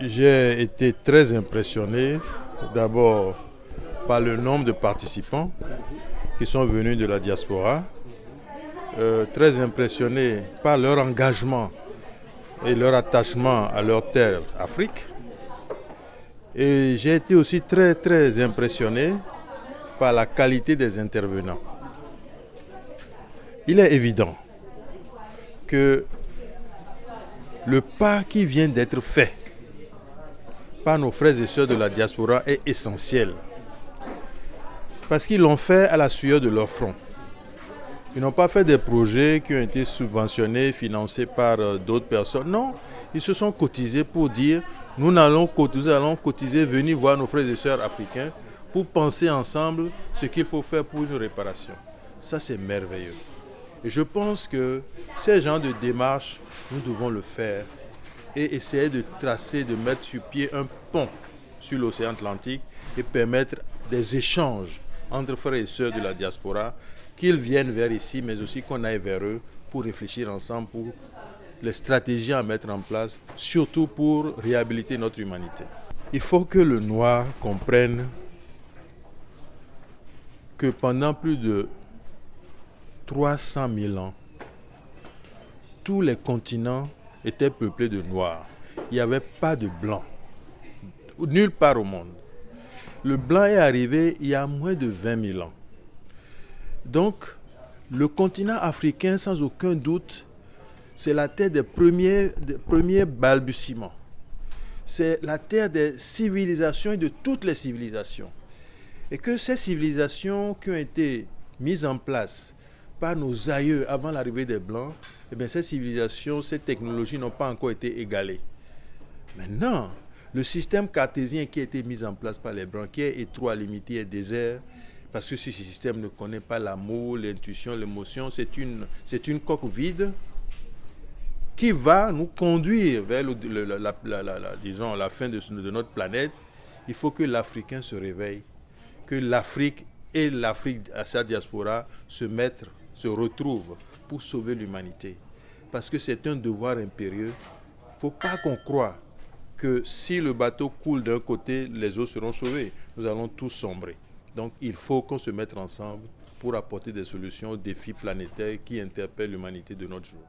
J'ai été très impressionné d'abord par le nombre de participants qui sont venus de la diaspora, très impressionné par leur engagement et leur attachement à leur terre, Afrique. Et j'ai été aussi très impressionné par la qualité des intervenants. Il est évident que le pas qui vient d'être fait par nos frères et sœurs de la diaspora est essentiel. Parce qu'ils l'ont fait à la sueur de leur front. Ils n'ont pas fait des projets qui ont été subventionnés, financés par d'autres personnes. Non, ils se sont cotisés pour dire nous allons cotiser, venir voir nos frères et sœurs africains pour penser ensemble ce qu'il faut faire pour une réparation. Ça, c'est merveilleux. Et je pense que ces genres de démarches, nous devons le faire et essayer de tracer, de mettre sur pied un pont sur l'océan Atlantique et permettre des échanges entre frères et sœurs de la diaspora, qu'ils viennent vers ici, mais aussi qu'on aille vers eux pour réfléchir ensemble pour les stratégies à mettre en place, surtout pour réhabiliter notre humanité. Il faut que le Noir comprenne que pendant plus de 300 000 ans, tous les continents étaient peuplés de Noirs. Il n'y avait pas de Blancs, nulle part au monde. Le Blanc est arrivé il y a moins de 20 000 ans. Donc, le continent africain, sans aucun doute, c'est la terre des premiers balbutiements. C'est la terre des civilisations et de toutes les civilisations. Et que ces civilisations qui ont été mises en place par nos aïeux avant l'arrivée des Blancs, eh bien, ces civilisations, ces technologies n'ont pas encore été égalées. Maintenant, le système cartésien qui a été mis en place par les Blancs, qui est étroit, limité et désert, parce que ce système ne connaît pas l'amour, l'intuition, l'émotion, c'est une coque vide qui va nous conduire vers la fin de notre planète. Il faut que l'Africain se réveille, que l'Afrique et l'Afrique à sa diaspora se retrouvent pour sauver l'humanité. Parce que c'est un devoir impérieux. Il ne faut pas qu'on croie que si le bateau coule d'un côté, les autres seront sauvés. Nous allons tous sombrer. Donc il faut qu'on se mette ensemble pour apporter des solutions aux défis planétaires qui interpellent l'humanité de notre jour.